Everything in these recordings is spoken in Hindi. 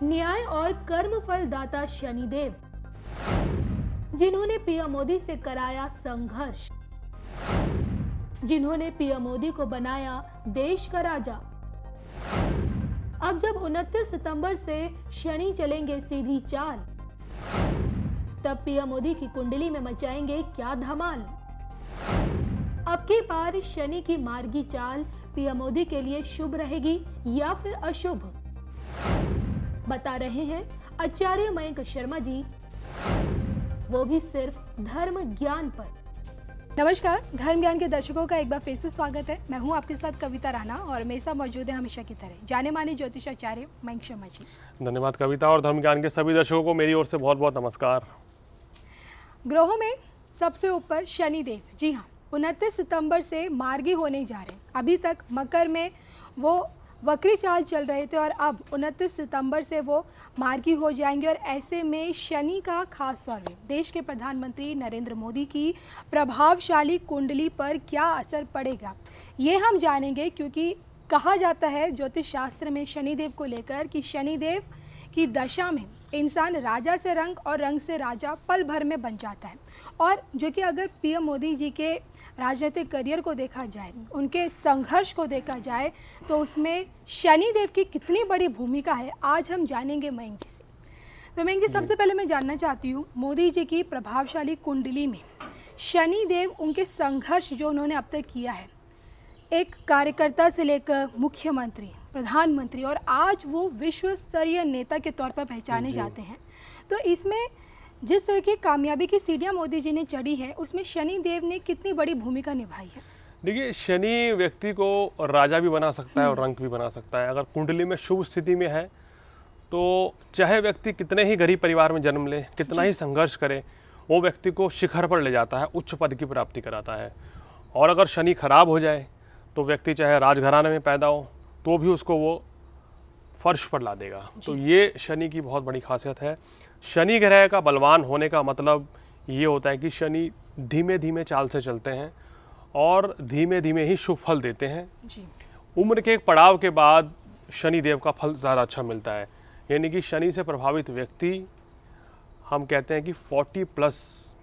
न्याय और कर्मफल दाता शनिदेव, जिन्होंने पीएम मोदी से कराया संघर्ष, जिन्होंने पीएम मोदी को बनाया देश का राजा। अब जब 29 सितंबर से शनि चलेंगे सीधी चाल, तब पीएम मोदी की कुंडली में मचाएंगे क्या धमाल। अब की बार शनि की मार्गी चाल पीएम मोदी के लिए शुभ रहेगी या फिर अशुभ, बता रहे हैं आचार्य मयंक शर्मा जी, वो भी सिर्फ धर्म ज्ञान पर। नमस्कार, धर्म ज्ञान के दर्शकों का एक बार फिर से स्वागत है। मैं हूं आपके साथ कविता राणा और मेरे साथ मौजूद है हमेशा की तरह जाने माने ज्योतिषाचार्य मयंक शर्मा जी। धन्यवाद कविता, और धर्म ज्ञान के सभी दर्शकों को मेरी ओर से बहुत बहुत नमस्कार। ग्रहों में सबसे ऊपर शनिदेव, जी हाँ, 29 सितंबर से मार्गी होने जा रहे हैं। अभी तक मकर में वो वक्री चाल चल रहे थे और अब 29 सितंबर से वो मार्गी हो जाएंगे। और ऐसे में शनि का खास तौर पे देश के प्रधानमंत्री नरेंद्र मोदी की प्रभावशाली कुंडली पर क्या असर पड़ेगा, ये हम जानेंगे। क्योंकि कहा जाता है ज्योतिष शास्त्र में शनिदेव को लेकर कि शनिदेव की दशा में इंसान राजा से रंग और रंग से राजा पल भर में बन जाता है। और जो कि अगर पीएम मोदी जी के राजनीतिक करियर को देखा जाए, उनके संघर्ष को देखा जाए, तो उसमें शनिदेव की कितनी बड़ी भूमिका है, आज हम जानेंगे मयंक जी से। तो मयंक जी, सबसे पहले मैं जानना चाहती हूँ, मोदी जी की प्रभावशाली कुंडली में शनिदेव, उनके संघर्ष जो उन्होंने अब तक किया है, एक कार्यकर्ता से लेकर मुख्यमंत्री, प्रधानमंत्री, और आज वो विश्व स्तरीय नेता के तौर पर पहचाने जाते हैं। तो इसमें जिस तरह की कामयाबी की सीढ़ियां मोदी जी ने चढ़ी है, उसमें शनि देव ने कितनी बड़ी भूमिका निभाई है? देखिए, शनि व्यक्ति को राजा भी बना सकता है और रंक भी बना सकता है। अगर कुंडली में शुभ स्थिति में है तो चाहे व्यक्ति कितने ही गरीब परिवार में जन्म ले, कितना ही संघर्ष करे, वो व्यक्ति को शिखर पर ले जाता है, उच्च पद की प्राप्ति कराता है। और अगर शनि खराब हो जाए तो व्यक्ति चाहे राजघराने में पैदा हो तो भी उसको वो फर्श पर ला देगा। तो ये शनि की बहुत बड़ी खासियत है। शनि ग्रह का बलवान होने का मतलब ये होता है कि शनि धीमे धीमे चाल से चलते हैं और धीमे धीमे ही शुभ फल देते हैं जी। उम्र के एक पड़ाव के बाद शनि देव का फल ज़्यादा अच्छा मिलता है। यानी कि शनि से प्रभावित व्यक्ति, हम कहते हैं कि 40 प्लस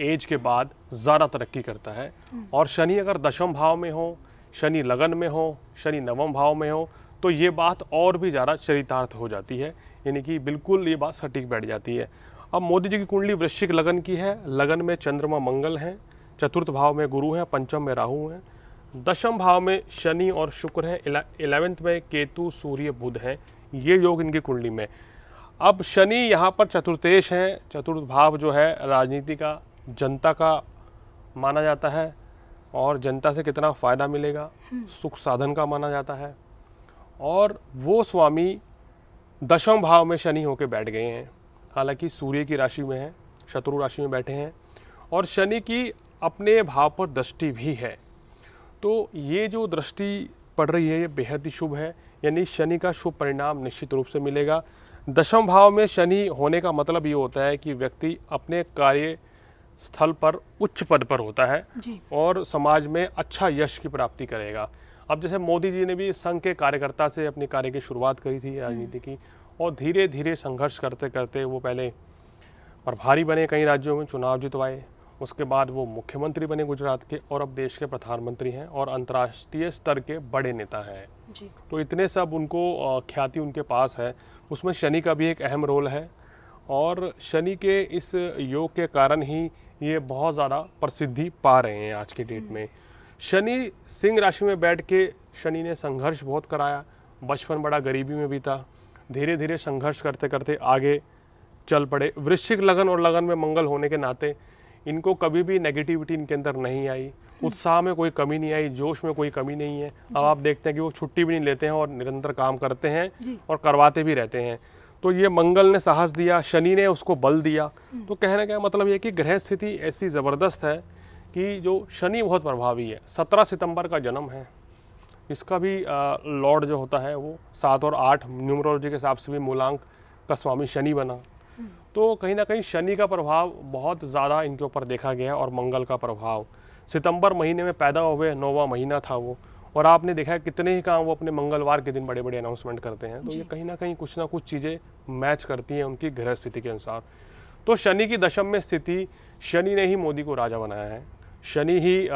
एज के बाद ज़्यादा तरक्की करता है। और शनि अगर दशम भाव में हो, शनि लगन में हो, शनि नवम भाव में हो, तो ये बात और भी ज़्यादा चरितार्थ हो जाती है। यानी कि बिल्कुल ये बात सटीक बैठ जाती है। अब मोदी जी की कुंडली वृश्चिक लगन की है। लगन में चंद्रमा मंगल हैं, चतुर्थ भाव में गुरु हैं, पंचम में राहु हैं, दशम भाव में शनि और शुक्र हैं, 11वें में केतु सूर्य बुध हैं। ये योग इनकी कुंडली में। अब शनि यहाँ पर चतुर्थेश हैं। चतुर्थ भाव जो है राजनीति का, जनता का माना जाता है और जनता से कितना फ़ायदा मिलेगा, सुख साधन का माना जाता है। और वो स्वामी दशम भाव में शनि होकर बैठ गए हैं। हालांकि सूर्य की राशि में है, शत्रु राशि में बैठे हैं, और शनि की अपने भाव पर दृष्टि भी है। तो ये जो दृष्टि पड़ रही है ये बेहद ही शुभ है। यानी शनि का शुभ परिणाम निश्चित रूप से मिलेगा। दशम भाव में शनि होने का मतलब ये होता है कि व्यक्ति अपने कार्य स्थल पर उच्च पद पर होता है और समाज में अच्छा यश की प्राप्ति करेगा। अब जैसे मोदी जी ने भी संघ के कार्यकर्ता से अपने कार्य की शुरुआत करी थी राजनीति की, और धीरे धीरे संघर्ष करते करते वो पहले प्रभारी बने, कई राज्यों में चुनाव जितवाए, उसके बाद वो मुख्यमंत्री बने गुजरात के, और अब देश के प्रधानमंत्री हैं और अंतर्राष्ट्रीय स्तर के बड़े नेता हैं जी। तो इतने सब उनको ख्याति उनके पास है। उसमें शनि का भी एक अहम रोल है, और शनि के इस योग के कारण ही ये बहुत ज़्यादा प्रसिद्धि पा रहे हैं आज के डेट में। शनि सिंह राशि में बैठ के शनि ने संघर्ष बहुत कराया। बचपन बड़ा गरीबी में बीता, धीरे धीरे संघर्ष करते करते आगे चल पड़े। वृश्चिक लगन और लगन में मंगल होने के नाते इनको कभी भी नेगेटिविटी इनके अंदर नहीं आई, उत्साह में कोई कमी नहीं आई, जोश में कोई कमी नहीं है। अब आप देखते हैं कि वो छुट्टी भी नहीं लेते हैं और निरंतर काम करते हैं और करवाते भी रहते हैं। तो ये मंगल ने साहस दिया, शनि ने उसको बल दिया। तो कहने का मतलब ये कि ग्रह स्थिति ऐसी ज़बरदस्त है कि जो शनि बहुत प्रभावी है। 17 सितंबर का जन्म है इसका भी। लॉर्ड जो होता है वो 7 और 8 न्यूमरोलॉजी के हिसाब से भी मूलांक का स्वामी शनि बना। तो कहीं ना कहीं शनि का प्रभाव बहुत ज़्यादा इनके ऊपर देखा गया है, और मंगल का प्रभाव। सितंबर महीने में पैदा हुए, 9वां महीना था वो, और आपने देखा है कितने ही काम वो अपने मंगलवार के दिन बड़े बड़े अनाउंसमेंट करते हैं, तो ये कहीं ना कहीं कुछ ना कुछ चीज़ें मैच करती हैं उनकी ग्रह स्थिति के अनुसार। तो शनि की दशम में स्थिति, शनि ने ही मोदी को राजा बनाया है, शनि ही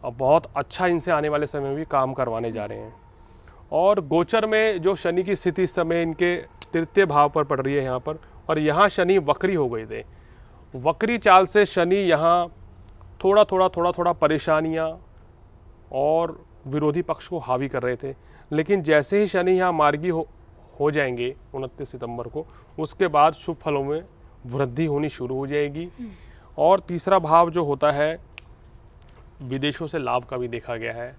बहुत अच्छा इनसे आने वाले समय में भी काम करवाने जा रहे हैं। और गोचर में जो शनि की स्थिति इस समय इनके तृतीय भाव पर पड़ रही है यहाँ पर, और यहाँ शनि वक्री हो गए थे। वक्री चाल से शनि यहाँ थोड़ा थोड़ा परेशानियाँ और विरोधी पक्ष को हावी कर रहे थे, लेकिन जैसे ही शनि यहाँ मार्गी हो जाएंगे 29 सितंबर को, उसके बाद शुभ फलों में वृद्धि होनी शुरू हो जाएगी। और तीसरा भाव जो होता है, विदेशों से लाभ का भी देखा गया है,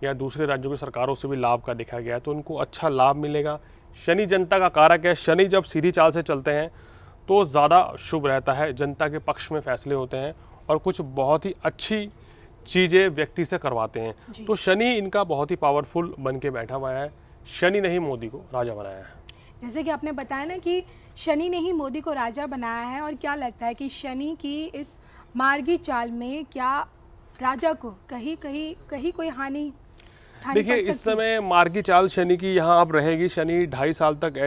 या दूसरे राज्यों की सरकारों से भी लाभ का देखा गया है, तो उनको अच्छा लाभ मिलेगा। शनि जनता का कारक है, शनि जब सीधी चाल से चलते हैं तो ज़्यादा शुभ रहता है, जनता के पक्ष में फैसले होते हैं और कुछ बहुत ही अच्छी चीज़ें व्यक्ति से करवाते हैं। तो शनि इनका बहुत ही पावरफुल बन के बैठा हुआ है, शनि ने ही मोदी को राजा बनाया है। जैसे कि आपने बताया ना कि शनि ने ही मोदी को राजा बनाया है, और क्या लगता है कि शनि की इस मार्गी चाल में क्या राजा को कहीं कोई हानि? देखिए, इस समय मार्गी चाल शनि की यहाँ अब रहेगी, शनि 2.5 साल तक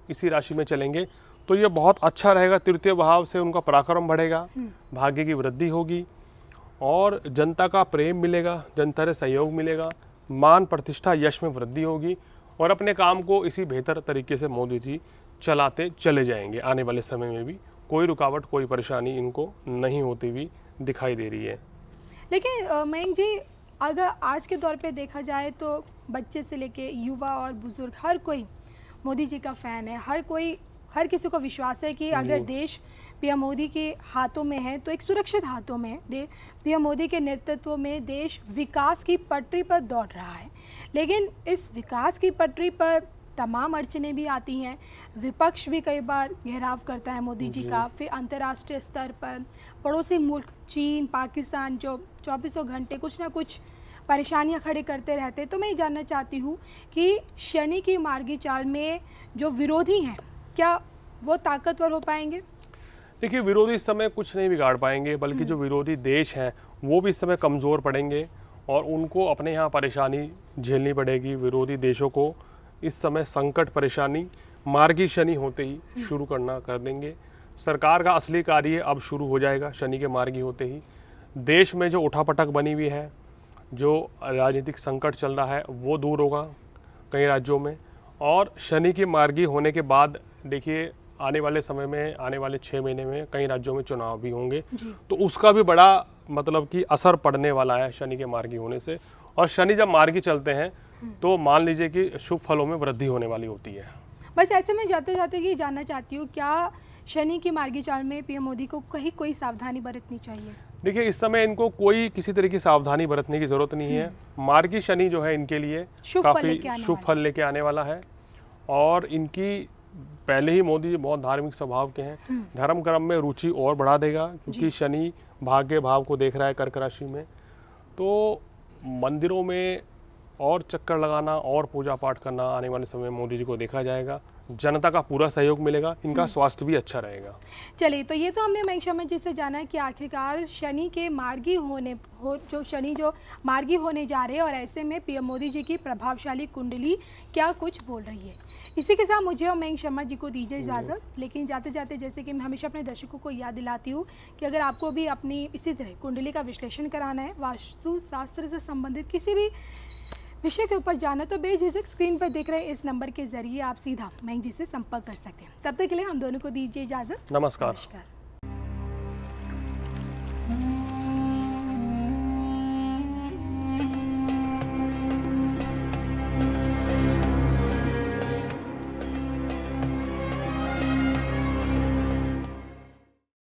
इसी राशि में चलेंगे, तो ये बहुत अच्छा रहेगा। तृतीय भाव से उनका पराक्रम बढ़ेगा, भाग्य की वृद्धि होगी और जनता का प्रेम मिलेगा, जनता से सहयोग मिलेगा, मान प्रतिष्ठा यश में वृद्धि होगी, और अपने काम को इसी बेहतर तरीके से मोदी जी चलाते चले जाएंगे। आने वाले समय में भी कोई रुकावट, कोई परेशानी इनको नहीं होती हुई दिखाई दे रही है। लेकिन मयंक जी, अगर आज के दौर पे देखा जाए तो बच्चे से लेके युवा और बुजुर्ग हर कोई मोदी जी का फ़ैन है। हर किसी को विश्वास है कि अगर देश पीएम मोदी के हाथों में है तो एक सुरक्षित हाथों में है। पीएम मोदी के नेतृत्व में देश विकास की पटरी पर दौड़ रहा है, लेकिन इस विकास की पटरी पर तमाम अड़चनें भी आती हैं। विपक्ष भी कई बार घेराव करता है मोदी जी का। फिर अंतर्राष्ट्रीय स्तर पर पड़ोसी मुल्क चीन, पाकिस्तान जो 24 घंटे कुछ ना कुछ परेशानियां खड़े करते रहते। तो मैं ये जानना चाहती हूँ कि शनि की मार्गी चाल में जो विरोधी हैं, क्या वो ताकतवर हो पाएंगे? देखिए, विरोधी इस समय कुछ नहीं बिगाड़ पाएंगे, बल्कि जो विरोधी देश हैं वो भी इस समय कमज़ोर पड़ेंगे और उनको अपने यहाँ परेशानी झेलनी पड़ेगी। विरोधी देशों को इस समय संकट, परेशानी मार्गी शनि होते ही शुरू करना कर देंगे। सरकार का असली कार्य अब शुरू हो जाएगा शनि के मार्गी होते ही। देश में जो उठापटक बनी हुई है, जो राजनीतिक संकट चल रहा है, वो दूर होगा कई राज्यों में। और शनि की मार्गी होने के बाद देखिए, आने वाले समय में, आने वाले 6 महीने में कई राज्यों में चुनाव भी होंगे, तो उसका भी बड़ा मतलब कि असर पड़ने वाला है शनि के मार्गी होने से। और शनि जब मार्गी चलते हैं तो मान लीजिए कि शुभ फलों में वृद्धि होने वाली होती है। बस ऐसे में जाते जाते ये जानना चाहती हूँ, क्या शनि की मार्गी चाल में पीएम मोदी को कहीं कोई सावधानी बरतनी चाहिए? देखिए, इस समय इनको कोई किसी तरह की सावधानी बरतने की जरूरत नहीं है। मार्गी शनि जो है इनके लिए काफी शुभ फल लेके आने वाला है। और इनकी पहले ही मोदी जी बहुत धार्मिक स्वभाव के हैं, धर्म कर्म में रुचि और बढ़ा देगा, क्योंकि शनि भाग्य भाव को देख रहा है कर्क राशि में। तो मंदिरों में और चक्कर लगाना और पूजा पाठ करना आने वाले समय में मोदी जी को देखा जाएगा। जनता का पूरा सहयोग मिलेगा, इनका स्वास्थ्य भी अच्छा रहेगा। चलिए, तो ये तो हमने मयंक शर्मा जी से जाना है कि आखिरकार शनि के मार्गी जो मार्गी होने जा रहे हैं, और ऐसे में पीएम मोदी जी की प्रभावशाली कुंडली क्या कुछ बोल रही है। इसी के साथ मुझे और मयंक शर्मा जी को दीजिए इजाज़त। लेकिन जाते जाते जैसे कि मैं हमेशा अपने दर्शकों को याद दिलाती हूँ कि अगर आपको भी अपनी इसी तरह कुंडली का विश्लेषण कराना है, वास्तु शास्त्र से संबंधित किसी भी विषय के ऊपर जाना, तो बेझिझक स्क्रीन पर दिख रहे इस नंबर के जरिए आप सीधा मयंक जी से संपर्क कर सकते हैं। तब तक के लिए हम दोनों को दीजिए इजाज़त। नमस्कार।